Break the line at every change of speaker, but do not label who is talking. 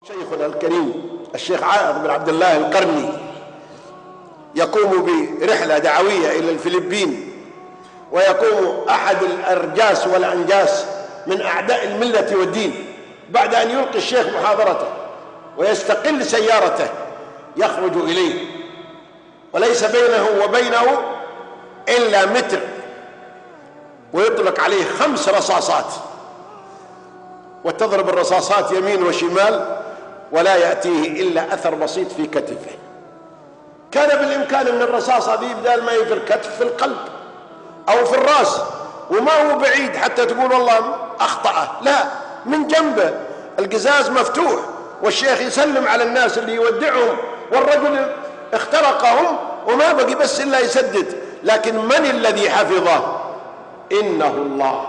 شيخنا الكريم الشيخ عائض بن عبد الله القرني يقوم برحلة دعوية إلى الفلبين، ويقوم أحد الأرجاس والأنجاس من أعداء الملة والدين بعد أن يلقي الشيخ محاضرته ويستقل سيارته يخرج إليه وليس بينه وبينه إلا متر، ويطلق عليه 5 رصاصات وتضرب الرصاصات يمين وشمال ولا يأتيه إلا أثر بسيط في كتفه. كان بالإمكان أن الرصاصة دي بدال ما هي في الكتف في القلب أو في الرأس، وما هو بعيد حتى تقول والله أخطأه، لا، من جنبه القزاز مفتوح والشيخ يسلم على الناس اللي يودعهم، والرجل اخترقهم وما بقي بس إلا يسدد. لكن من الذي حفظه؟ إنه الله.